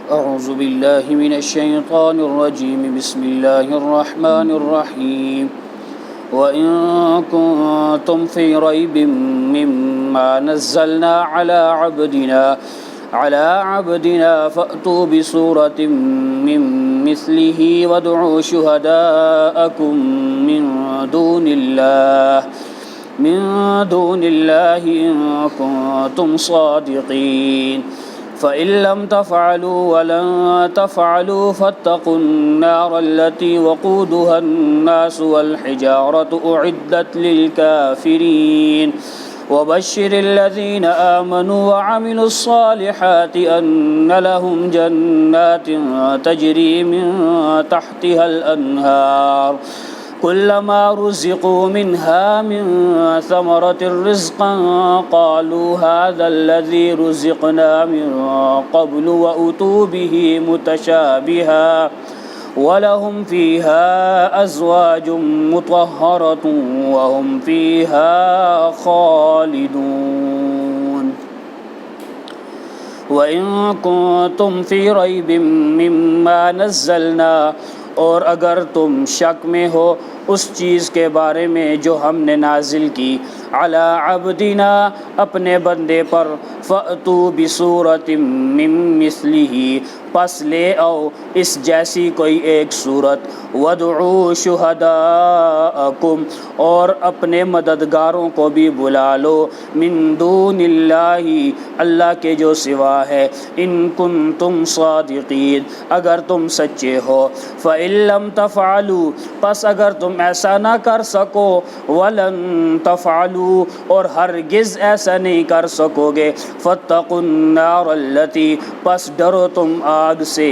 أعوذ بالله من الشيطان الرجيم بسم الله الرحمن الرحيم وإن كنتم في ريب مما نزلنا على عبدنا فأتوا بسورة من مثله وادعوا شهداءكم من دون الله إن كنتم صادقين فإن لم تفعلوا ولن تفعلوا فاتقوا النار التي وقودها الناس والحجارة أعدت للكافرين وبشر الذين آمنوا وعملوا الصالحات أن لهم جنات تجري من تحتها الأنهار كلما رزقوا منها من ثمرة رزقا قالوا هذا الذي رزقنا من قبل وأتوا به متشابها ولهم فيها أزواج مطهرة وهم فيها خالدون وإن كنتم في ريب مما نزلنا اور اگر تم شک میں ہو اس چیز کے بارے میں جو ہم نے نازل کی علی عبدنا اپنے بندے پر فأتوا بسورۃ من مثلہ پس لے آؤ اس جیسی کوئی ایک صورت وادعوا شہداءکم اور اپنے مددگاروں کو بھی بلا لو من دون اللہ اللہ کے جو سوا ہے ان کنتم صادقین اگر تم سچے ہو فإن لم تفعلوا پس اگر تم ایسا نہ کر سکو ولن تفعلوا اور ہرگز ایسا نہیں کر سکو گے فاتقوا النار التی پس ڈرو تم آگ سے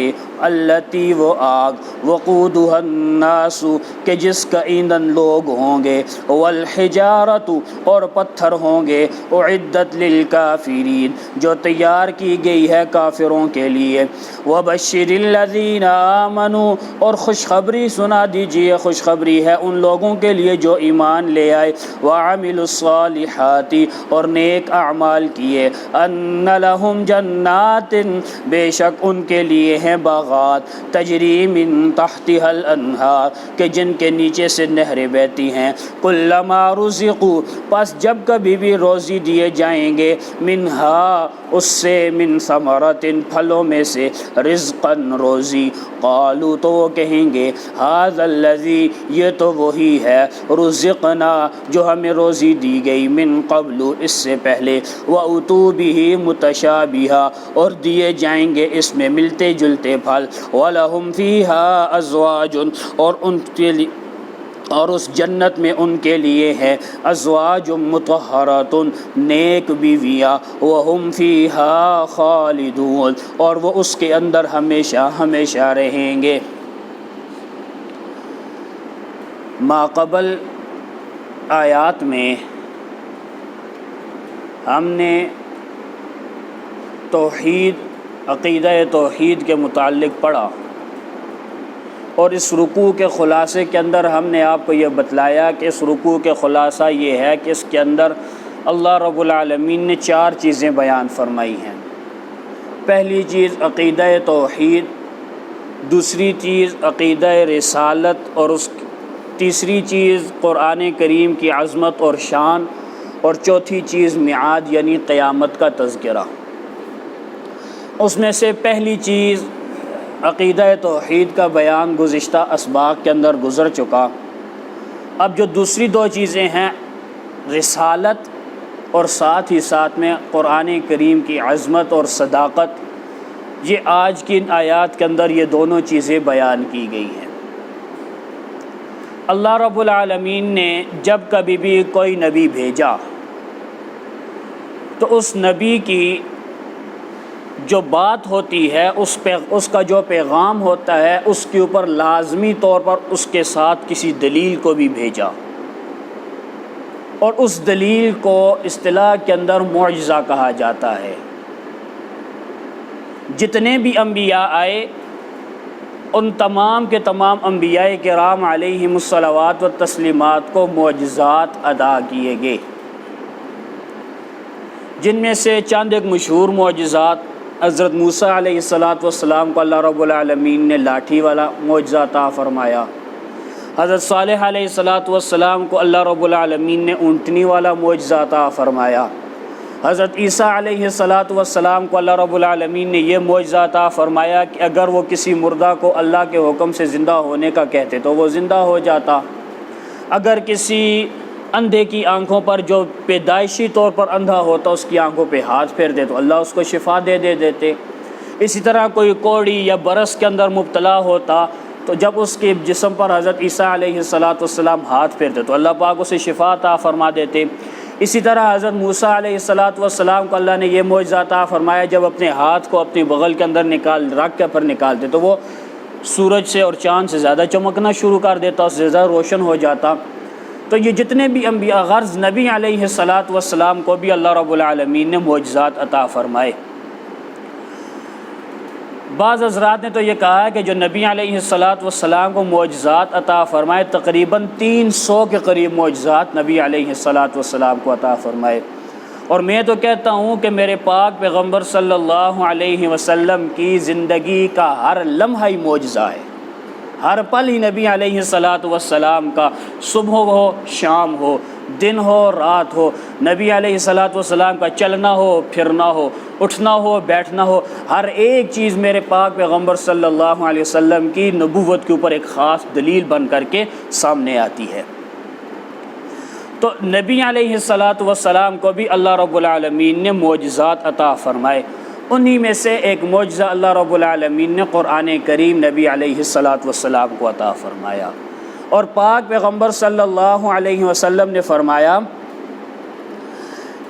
التی وہ آگ وقودها الناس کہ جس کا ایندھن لوگ ہوں گے والحجارت اور پتھر ہوں گے اعدت للکافرین جو تیار کی گئی ہے کافروں کے لیے وبشر الذین آمنوا اور خوشخبری سنا دیجیے خوشخبری ہے ان لوگوں کے لیے جو ایمان لے آئے وعملوا الصالحات اور نیک اعمال کیے ان لہم جنات بے شک ان کے لیے ہیں باغات تجری من تحتها الانہار کہ جن کے نیچے سے نہریں بہتی ہیں کلما رزقوا پس جب کبھی بھی روزی دیے جائیں گے منہا اس سے من ثمرات پھلوں میں سے رزقا روزی قالوا تو وہ کہیں گے ھذا الذی یہ تو وہی ہے رزقنا جو ہمیں روزی دی گئی من قبل اس سے پہلے واتوا به متشابہا اور دیے جائیں گے اس میں ملتے جلتے پھل وَلَهُمْ فِيهَا أَزْوَاجٌ اور ان کے لیے اور اس جنت میں ان کے لیے ہے ازواج مطہرات نیک بیویاں وہم فیہا خالدون اور وہ اس کے اندر ہمیشہ ہمیشہ رہیں گے۔ ما قبل آیات میں ہم نے توحید عقیدہ توحید کے متعلق پڑھا اور اس رکوع کے خلاصے کے اندر ہم نے آپ کو یہ بتلایا کہ اس رکوع کے خلاصہ یہ ہے کہ اس کے اندر اللہ رب العالمین نے 4 چیزیں بیان فرمائی ہیں۔ پہلی چیز عقیدہ توحید، دوسری چیز عقیدہ رسالت اور تیسری چیز قرآن کریم کی عظمت اور شان اور چوتھی چیز میعاد یعنی قیامت کا تذکرہ۔ اس میں سے پہلی چیز عقیدہ توحید کا بیان گزشتہ اسباق کے اندر گزر چکا۔ اب جو دوسری 2 چیزیں ہیں رسالت اور ساتھ ہی ساتھ میں قرآن کریم کی عظمت اور صداقت، یہ آج کی ان آیات کے اندر یہ دونوں چیزیں بیان کی گئی ہیں۔ اللہ رب العالمین نے جب کبھی بھی کوئی نبی بھیجا تو اس نبی کی جو بات ہوتی ہے اس کا جو پیغام ہوتا ہے اس کے اوپر لازمی طور پر اس کے ساتھ کسی دلیل کو بھی بھیجا، اور اس دلیل کو اصطلاح کے اندر معجزہ کہا جاتا ہے۔ جتنے بھی انبیاء آئے ان تمام کے تمام انبیاء کرام علیہم الصلوات و تسلیمات کو معجزات ادا کیے گئے، جن میں سے چند ایک مشہور معجزات حضرت موسیٰ علیہ السلام کو اللہ رب العالمین نے لاٹھی والا معجزہ عطا فرمایا، حضرت صالح علیہ السلام کو اللہ رب العالمین نے اونٹنی والا معجزہ عطا فرمایا، حضرت عیسیٰ علیہ السلام کو اللہ رب العالمین نے یہ معجزہ عطا فرمایا کہ اگر وہ کسی مردہ کو اللہ کے حکم سے زندہ ہونے کا کہتے تو وہ زندہ ہو جاتا، اگر کسی اندھے کی آنکھوں پر جو پیدائشی طور پر اندھا ہوتا اس کی آنکھوں پہ ہاتھ پھیر دے تو اللہ اس کو شفا دے دیتے، اسی طرح کوئی کوڑی یا برس کے اندر مبتلا ہوتا تو جب اس کے جسم پر حضرت عیسیٰ علیہ السلام ہاتھ پھیرتے تو اللہ پاک اسے شفا عطا فرما دیتے۔ اسی طرح حضرت موسیٰ علیہ السلام کو اللہ نے یہ معجزہ عطا فرمایا، جب اپنے ہاتھ کو اپنی بغل کے اندر رکھ کے پر نکالتے تو وہ سورج سے اور چاند سے زیادہ چمکنا شروع کر دیتا، اس سے زیادہ روشن ہو جاتا۔ تو یہ جتنے بھی انبیاء، غرض نبی علیہ السلام کو بھی اللہ رب العالمین نے معجزات عطا فرمائے۔ بعض حضرات نے تو یہ کہا ہے کہ جو نبی علیہ السلام کو معجزات عطا فرمائے تقریباً 300 کے قریب معجزات نبی علیہ السلام کو عطا فرمائے، اور میں تو کہتا ہوں کہ میرے پاک پیغمبر صلی اللہ علیہ وسلم کی زندگی کا ہر لمحہ ہی معجزہ ہے، ہر پل ہی نبی علیہ السلام کا، صبح ہو شام ہو، دن ہو رات ہو، نبی علیہ السلام کا چلنا ہو پھرنا ہو، اٹھنا ہو بیٹھنا ہو، ہر ایک چیز میرے پاک پیغمبر صلی اللہ علیہ وسلم کی نبوت کے اوپر ایک خاص دلیل بن کر کے سامنے آتی ہے۔ تو نبی علیہ السلام کو بھی اللہ رب العالمین نے معجزات عطا فرمائے، انہی میں سے ایک معجزہ اللہ رب العالمین نے قرآن کریم نبی علیہ السلام کو عطا فرمایا، اور پاک پیغمبر صلی اللہ علیہ وسلم نے فرمایا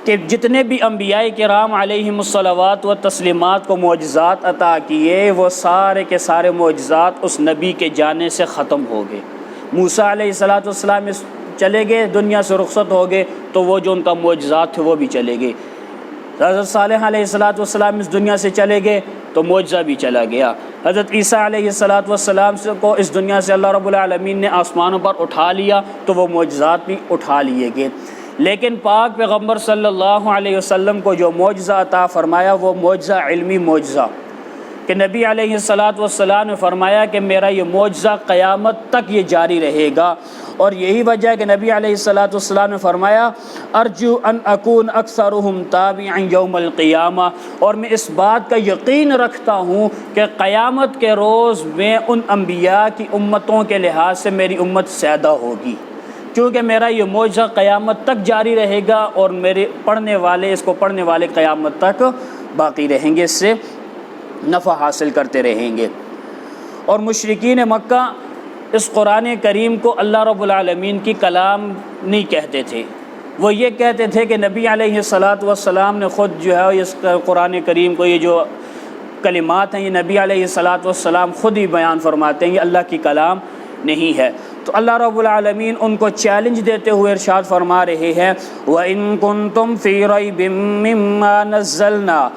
کہ جتنے بھی انبیاء کرام علیہم الصلوات و تسلیمات کو معجزات عطا کیے وہ سارے کے سارے معجزات اس نبی کے جانے سے ختم ہو گئے۔ موسیٰ علیہ السلام چلے گئے، دنیا سے رخصت ہو گئے تو وہ جو ان کا معجزات تھے وہ بھی چلے گئے۔ حضرت صالح علیہ السلام اس دنیا سے چلے گئے تو معجزہ بھی چلا گیا۔ حضرت عیسیٰ علیہ السلام کو اس دنیا سے اللہ رب العالمین نے آسمانوں پر اٹھا لیا تو وہ معجزات بھی اٹھا لیے گئے، لیکن پاک پیغمبر صلی اللہ علیہ وسلم کو جو معجزہ عطا فرمایا وہ معجزہ علمی معجزہ، کہ نبی علیہ السلام نے فرمایا کہ میرا یہ معجزہ قیامت تک یہ جاری رہے گا، اور یہی وجہ ہے کہ نبی علیہ السلام نے فرمایا ارجو ان اکون اکثرہم تابعا یوم القیامہ، اور میں اس بات کا یقین رکھتا ہوں کہ قیامت کے روز میں ان انبیاء کی امتوں کے لحاظ سے میری امت زیادہ ہوگی، کیونکہ میرا یہ معجزہ قیامت تک جاری رہے گا اور میرے اس کو پڑھنے والے قیامت تک باقی رہیں گے، اس سے نفع حاصل کرتے رہیں گے۔ اور مشرکین مکہ اس قرآن کریم کو اللہ رب العالمین کی کلام نہیں کہتے تھے، وہ یہ کہتے تھے کہ نبی علیہ السلام نے خود جو ہے اس قرآن کریم کو، یہ جو کلمات ہیں یہ نبی علیہ السلام خود ہی بیان فرماتے ہیں، یہ اللہ کی کلام نہیں ہے۔ تو اللہ رب العالمین ان کو چیلنج دیتے ہوئے ارشاد فرما رہے ہیں وَإِن كُنتُمْ فِي رَيْبٍ مِّمَّا نَزَّلْنَا،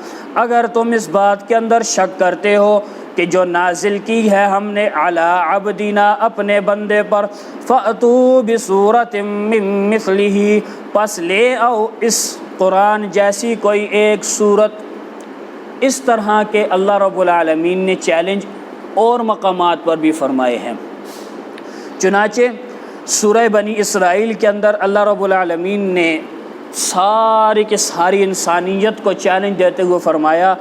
اگر تم اس بات کے اندر شک کرتے ہو کہ جو نازل کی ہے ہم نے علی عبدنا اپنے بندے پر، فَأْتُوا بِسُورَةٍ مِّن مِّثْلِهِ، پس لے آؤ اس قرآن جیسی کوئی ایک صورت۔ اس طرح کے اللہ رب العالمین نے چیلنج اور مقامات پر بھی فرمائے ہیں۔ چنانچہ سورہ بنی اسرائیل کے اندر اللہ رب العالمین نے ساری کی ساری انسانیت کو چیلنج دیتے ہوئے فرمایا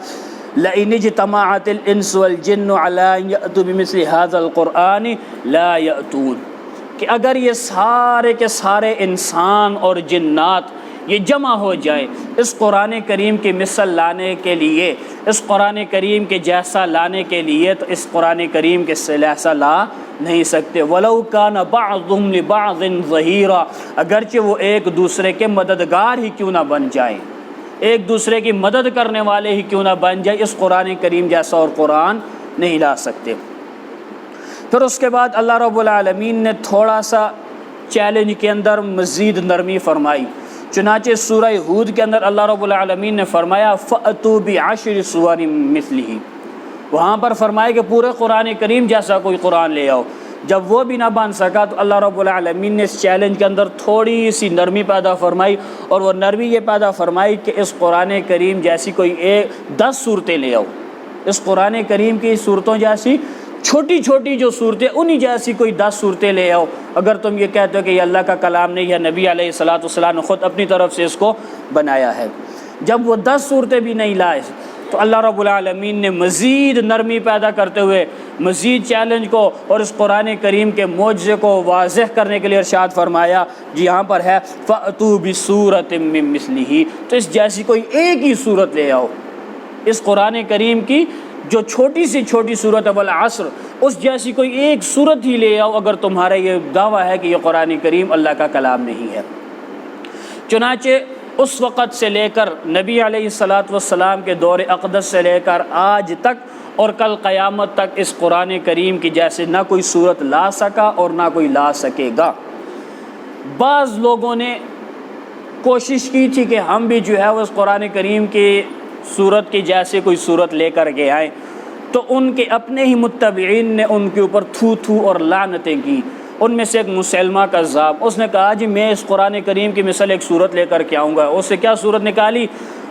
لَإِنِ اجْتَمَعَتِ الْإِنسُ وَالْجِنُّ عَلَىٰ أَن يَأْتُوا بِمِثْلِ هَٰذَا الْقُرْآنِ لَا يَأْتُونَ، کہ اگر یہ سارے کے سارے انسان اور جنات یہ جمع ہو جائیں اس قرآن کریم کی مثل لانے کے لیے، اس قرآن کریم کے جیسا لانے کے لیے، تو اس قرآن کریم کے جیسا لا نہیں سکتے۔ وَلَوْ كَانَ بَعْضُهُمْ لِبَعْضٍ ظَهِيرًا، اگرچہ وہ ایک دوسرے کے مددگار ہی کیوں نہ بن جائیں، ایک دوسرے کی مدد کرنے والے ہی کیوں نہ بن جائیں، اس قرآن کریم جیسا اور قرآن نہیں لا سکتے۔ پھر اس کے بعد اللہ رب العالمین نے تھوڑا سا چیلنج کے اندر مزید نرمی فرمائی، چنانچہ سورہ ہود کے اندر اللہ رب العالمین نے فرمایا فَأْتُوا بِعَشْرِ سُوَرٍ مِّثْلِهِ، وہاں پر فرمایا کہ پورے قرآن کریم جیسا کوئی قرآن لے آؤ، جب وہ بھی نہ بن سکا تو اللہ رب العالمین نے اس چیلنج کے اندر تھوڑی سی نرمی پیدا فرمائی، اور وہ نرمی یہ پیدا فرمائی کہ اس قرآن کریم جیسی کوئی 10 صورتیں لے آؤ، اس قرآن کریم کی صورتوں جیسی چھوٹی چھوٹی جو صورتیں انہی جیسی کوئی 10 صورتیں لے آؤ۔ اگر تم یہ کہتے ہو کہ یہ اللہ کا کلام نہیں ہے، نبی علیہ الصلاۃ والسلام نے خود اپنی طرف سے اس کو بنایا ہے۔ جب وہ 10 صورتیں بھی نہیں لائے تو اللہ رب العالمین نے مزید نرمی پیدا کرتے ہوئے مزید چیلنج کو اور اس قرآن کریم کے معجزے کو واضح کرنے کے لیے ارشاد فرمایا، جی یہاں پر ہے فَأْتُوا بِسُورَةٍ مِّن مِّثْلِهِ، تو اس جیسی کوئی ایک ہی صورت لے آؤ، اس قرآن کریم کی جو چھوٹی سی چھوٹی صورت ہے والعصر، اس جیسی کوئی ایک صورت ہی لے آؤ اگر تمہارا یہ دعویٰ ہے کہ یہ قرآن کریم اللہ کا کلام نہیں ہے۔ چنانچہ اس وقت سے لے کر نبی علیہ الصلاۃ والسلام کے دور اقدس سے لے کر آج تک اور کل قیامت تک اس قرآن کریم کی جیسے نہ کوئی صورت لا سکا اور نہ کوئی لا سکے گا۔ بعض لوگوں نے کوشش کی تھی کہ ہم بھی جو ہے وہ اس قرآن کریم کی صورت کی جیسے کوئی صورت لے کر کے آئیں، تو ان کے اپنے ہی متبعین نے ان کے اوپر تھو تھو اور لعنتیں کی۔ ان میں سے ایک مسلمہ کذاب، اس نے کہا جی میں اس قرآن کریم کی مثل ایک صورت لے کر کے آؤں گا۔ اس سے کیا صورت نکالی؟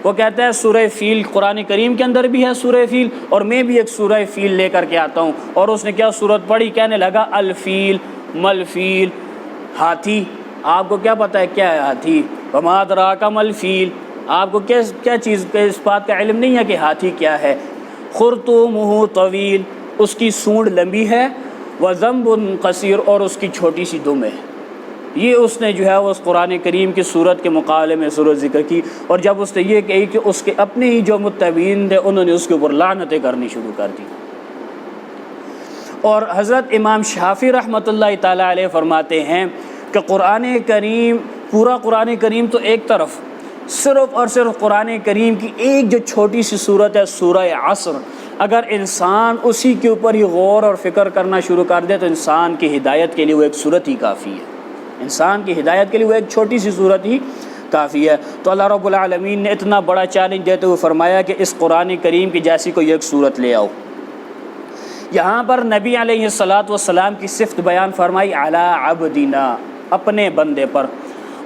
وہ کہتا ہے سورہ فیل قرآن کریم کے اندر بھی ہے سورہ فیل، اور میں بھی ایک سورہ فیل لے کر کے آتا ہوں۔ اور اس نے کیا صورت پڑھی؟ کہنے لگا الفیل ملفیل، ہاتھی۔ آپ کو کیا پتہ ہے کیا ہے ہاتھی؟ وما ادراک ملفیل، آپ کو کیا چیز اس بات کا علم نہیں ہے کہ ہاتھی کیا ہے؟ خرطومہ طویل، اس کی سونڈ لمبی ہے، وذنب قصیر، اور اس کی چھوٹی سی دم ہے۔ یہ اس نے جو ہے وہ اس قرآن کریم کی صورت کے مقابلے میں صورت ذکر کی، اور جب اس نے یہ کہی کہ اس کے اپنے ہی جو متبعین تھے انہوں نے اس کے اوپر لعنتیں کرنی شروع کر دی۔ اور حضرت امام شافعی رحمۃ اللہ تعالیٰ علیہ فرماتے ہیں کہ قرآن کریم، پورا قرآن کریم تو ایک طرف، صرف اور صرف قرآن کریم کی ایک جو چھوٹی سی صورت ہے سورہ عصر، اگر انسان اسی کے اوپر ہی غور اور فکر کرنا شروع کر دے تو انسان کی ہدایت کے لیے وہ ایک صورت ہی کافی ہے، انسان کی ہدایت کے لیے وہ ایک چھوٹی سی صورت ہی کافی ہے۔ تو اللہ رب العالمین نے اتنا بڑا چیلنج دیتے ہوئے فرمایا کہ اس قرآن کریم کی جیسی کوئی ایک صورت لے آؤ۔ یہاں پر نبی علیہ الصلاۃ والسلام کی صفت بیان فرمائی علی عبدنا، اپنے بندے پر،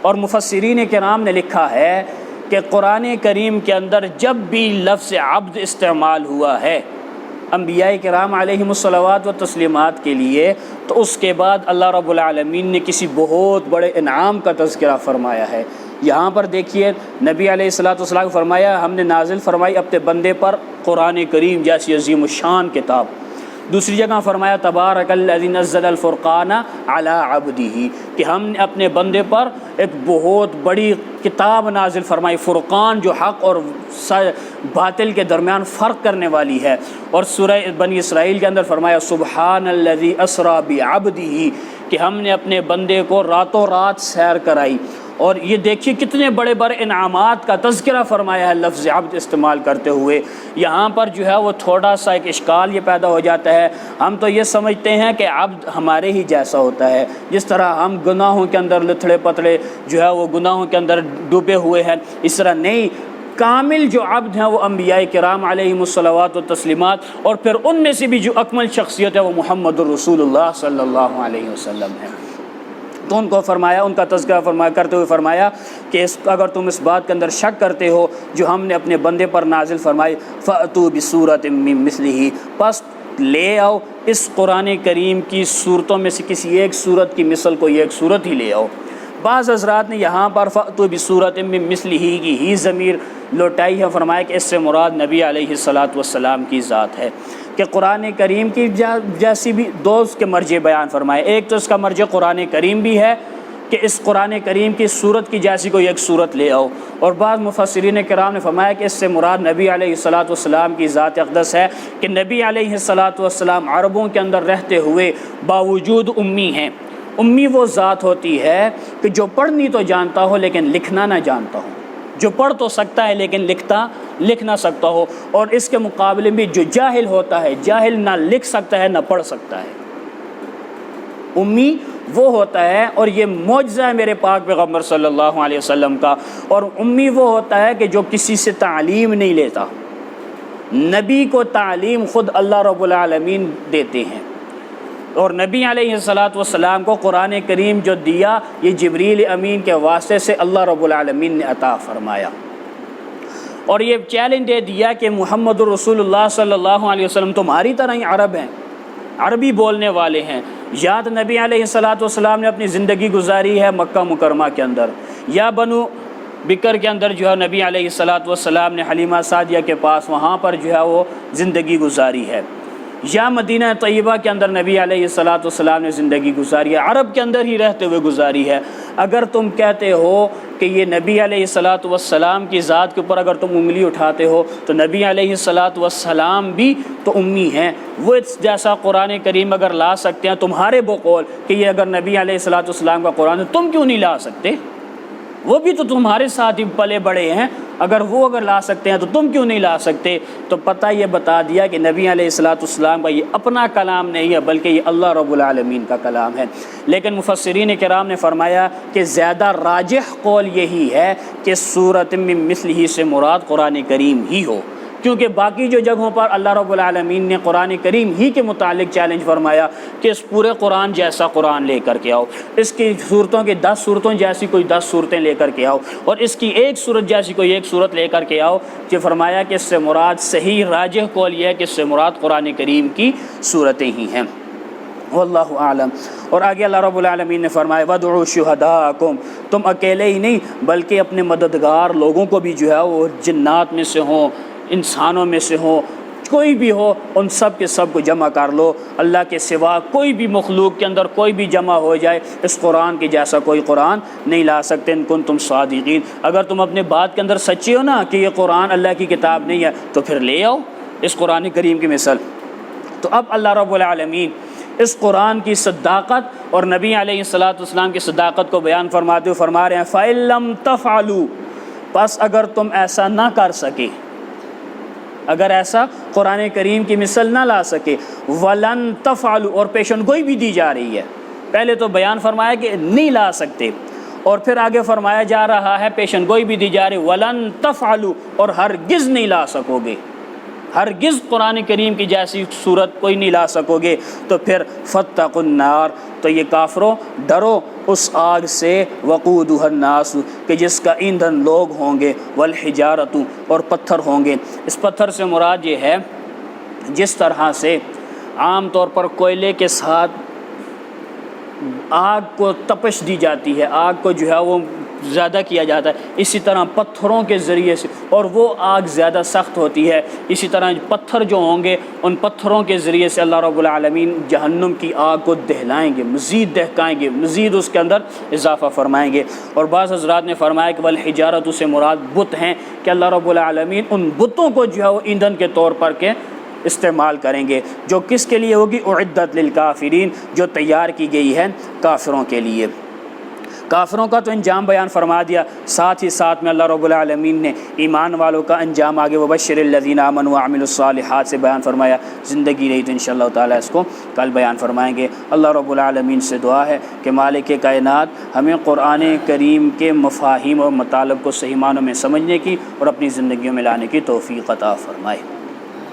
اور مفسرین کرام نے لکھا ہے کہ قرآن کریم کے اندر جب بھی لفظ عبد استعمال ہوا ہے انبیاء کرام علیہم الصلوات و تسلیمات کے لیے، تو اس کے بعد اللہ رب العالمین نے کسی بہت بڑے انعام کا تذکرہ فرمایا ہے۔ یہاں پر دیکھیے نبی علیہ الصلوۃ والسلام نے فرمایا ہم نے نازل فرمائی اپنے بندے پر قرآن کریم جیسی عظیم الشان کتاب۔ دوسری جگہ فرمایا تبارک الذی نزل الفرقان علی عبدہ، کہ ہم نے اپنے بندے پر ایک بہت بڑی کتاب نازل فرمائی، فرقان جو حق اور باطل کے درمیان فرق کرنے والی ہے۔ اور سورہ بنی اسرائیل کے اندر فرمایا سبحان الذی اسری بعبدہ، کہ ہم نے اپنے بندے کو راتوں رات سیر کرائی۔ اور یہ دیکھیے کتنے بڑے بڑے انعامات کا تذکرہ فرمایا ہے لفظ عبد استعمال کرتے ہوئے۔ یہاں پر جو ہے وہ تھوڑا سا ایک اشکال یہ پیدا ہو جاتا ہے، ہم تو یہ سمجھتے ہیں کہ عبد ہمارے ہی جیسا ہوتا ہے، جس طرح ہم گناہوں کے اندر لتھڑے پتڑے جو ہے وہ گناہوں کے اندر ڈوبے ہوئے ہیں، اس طرح نہیں، کامل جو عبد ہیں وہ انبیاء کرام علیہم الصلوات و تسلیمات، اور پھر ان میں سے بھی جو اکمل شخصیت ہے وہ محمد الرسول اللہ صلی اللہ علیہ وسلم ہے۔ تو ان کو فرمایا، ان کا تذکرہ کرتے ہوئے فرمایا کہ اگر تم اس بات کے اندر شک کرتے ہو جو ہم نے اپنے بندے پر نازل فرمائی فَأْتُوا بِسُورَةٍ مِّن مِّثْلِهِ، پس لے آؤ اس قرآن کریم کی صورتوں میں سے کسی ایک صورت کی مثل کوئی ایک صورت ہی لے آؤ۔ بعض حضرات نے یہاں پر فَأْتُوا بِسُورَةٍ مِّن مِّثْلِهِ کی ہی ضمیر لوٹائی ہے، فرمایا کہ اس سے مراد نبی علیہ الصلاۃ والسلام کی ذات ہے، کہ قرآن کریم کی جیسی بھی دو اس کے مرجع بیان فرمائے۔ ایک تو اس کا مرجع قرآن کریم بھی ہے کہ اس قرآن کریم کی صورت کی جیسی کوئی ایک صورت لے آؤ، اور بعض مفسرین کرام نے فرمایا کہ اس سے مراد نبی علیہ الصلاۃ والسلام کی ذات اقدس ہے، کہ نبی علیہ الصلاۃ والسلام عربوں کے اندر رہتے ہوئے باوجود امی ہیں۔ امی وہ ذات ہوتی ہے کہ جو پڑھنی تو جانتا ہو لیکن لکھنا نہ جانتا ہو، جو پڑھ تو سکتا ہے لیکن لکھ نہ سکتا ہو، اور اس کے مقابلے میں جو جاہل ہوتا ہے، جاہل نہ لکھ سکتا ہے نہ پڑھ سکتا ہے، امی وہ ہوتا ہے۔ اور یہ معجزہ ہے میرے پاک پیغمبر صلی اللہ علیہ وسلم کا۔ اور امی وہ ہوتا ہے کہ جو کسی سے تعلیم نہیں لیتا، نبی کو تعلیم خود اللہ رب العالمین دیتے ہیں۔ اور نبی علیہ الصلاۃ والسلام کو قرآن کریم جو دیا یہ جبریل امین کے واسطے سے اللہ رب العالمین نے عطا فرمایا، اور یہ چیلنج دے دیا کہ محمد الرسول اللہ صلی اللہ علیہ وسلم تمہاری طرح ہی عرب ہیں، عربی بولنے والے ہیں، یا تو نبی علیہ الصلاۃ والسلام نے اپنی زندگی گزاری ہے مکہ مکرمہ کے اندر، یا بنو بکر کے اندر جو ہے نبی علیہ الصلاۃ والسلام نے حلیمہ سعدیہ کے پاس وہاں پر جو ہے وہ زندگی گزاری ہے، یا مدینہ طیبہ کے اندر نبی علیہ الصلاۃ والسلام نے زندگی گزاری ہے، عرب کے اندر ہی رہتے ہوئے گزاری ہے۔ اگر تم کہتے ہو کہ یہ نبی علیہ الصلاۃ والسلام کی ذات کے اوپر اگر تم انگلی اٹھاتے ہو تو نبی علیہ الصلاۃ والسلام بھی تو امی ہیں، وہ جیسا قرآن کریم اگر لا سکتے ہیں تمہارے بقول کہ یہ اگر نبی علیہ الصلاۃ والسلام کا قرآن ہے تم کیوں نہیں لا سکتے؟ وہ بھی تو تمہارے ساتھ ہی پلے بڑے ہیں، اگر وہ اگر لا سکتے ہیں تو تم کیوں نہیں لا سکتے؟ تو پتہ یہ بتا دیا کہ نبی علیہ الصلاۃ والسلام کا یہ اپنا کلام نہیں ہے بلکہ یہ اللہ رب العالمین کا کلام ہے۔ لیکن مفسرین کرام نے فرمایا کہ زیادہ راجح قول یہی ہے کہ سورۃ من مثلہ سے مراد قرآن کریم ہی ہو، کیونکہ باقی جو جگہوں پر اللہ رب العالمین نے قرآن کریم ہی کے متعلق چیلنج فرمایا کہ اس پورے قرآن جیسا قرآن لے کر کے آؤ، اس کی صورتوں کے 10 صورتوں جیسی کوئی 10 صورتیں لے کر کے آؤ، اور اس کی ایک صورت جیسی کوئی ایک صورت لے کر کے آؤ، کہ فرمایا کہ اس سے مراد صحیح راجح قول یہ ہے کہ اس سے مراد قرآن کریم کی صورتیں ہی ہیں، واللہ اعلم۔ اور آگے اللہ رب العالمین نے فرمایا وَادْعُوا شُهَدَاءَكُمْ، تم اکیلے ہی نہیں بلکہ اپنے مددگار لوگوں کو بھی جو ہے وہ جنات میں سے ہوں، انسانوں میں سے ہوں، کوئی بھی ہو، ان سب کے سب کو جمع کر لو، اللہ کے سوا کوئی بھی مخلوق کے اندر کوئی بھی جمع ہو جائے اس قرآن کے جیسا کوئی قرآن نہیں لا سکتے، ان کنتم صادقین۔ اگر تم اپنے بات کے اندر سچے ہو نا کہ یہ قرآن اللہ کی کتاب نہیں ہے تو پھر لے آؤ اس قرآن کریم کی مثال۔ تو اب اللہ رب العالمین اس قرآن کی صداقت اور نبی علیہ الصلاۃ والسلام کی صداقت کو بیان فرماتے ہوئے فرما رہے ہیں فَإِن لَّمْ تَفْعَلُوا، پس اگر تم ایسا نہ کر سکے، اگر ایسا قرآن کریم کی مثل نہ لا سکے، وَلَن تَفْعَلُوا، اور پیشن گوئی بھی دی جا رہی ہے، پہلے تو بیان فرمایا کہ نہیں لا سکتے، اور پھر آگے فرمایا جا رہا ہے پیشن گوئی بھی دی جا رہی، وَلَن تَفْعَلُوا، اور ہرگز نہیں لا سکو گے، ہرگز قرآن کریم کی جیسی صورت کوئی نہیں لا سکو گے، تو پھر فَاتَّقُوا النَّارَ، تو یہ کافروں ڈرو اس آگ سے، وقودها الناس، کہ جس کا ایندھن لوگ ہوں گے، والحجارۃ، اور پتھر ہوں گے۔ اس پتھر سے مراد یہ ہے جس طرح سے عام طور پر کوئلے کے ساتھ آگ کو تپش دی جاتی ہے، آگ کو جو ہے وہ زیادہ کیا جاتا ہے، اسی طرح پتھروں کے ذریعے سے، اور وہ آگ زیادہ سخت ہوتی ہے، اسی طرح پتھر جو ہوں گے ان پتھروں کے ذریعے سے اللہ رب العالمین جہنم کی آگ کو دہلائیں گے، مزید دہکائیں گے، مزید اس کے اندر اضافہ فرمائیں گے۔ اور بعض حضرات نے فرمایا کہ والحجارۃ سے مراد بت ہیں، کہ اللہ رب العالمین ان بتوں کو جو ہے وہ ایندھن کے طور پر کے استعمال کریں گے، جو کس کے لیے ہوگی؟ اعدت للکافرین، جو تیار کی گئی ہے کافروں کے لیے۔ کافروں کا تو انجام بیان فرما دیا، ساتھ ہی ساتھ میں اللہ رب العالمین نے ایمان والوں کا انجام آگے وبشر الذین آمنوا وعملوا الصالحات سے بیان فرمایا۔ زندگی رہی تو انشاءاللہ تعالیٰ اس کو کل بیان فرمائیں گے۔ اللہ رب العالمین سے دعا ہے کہ مالک کائنات ہمیں قرآن کریم کے مفاہیم اور مطالب کو صحیح معنوں میں سمجھنے کی اور اپنی زندگیوں میں لانے کی توفیق عطا فرمائے۔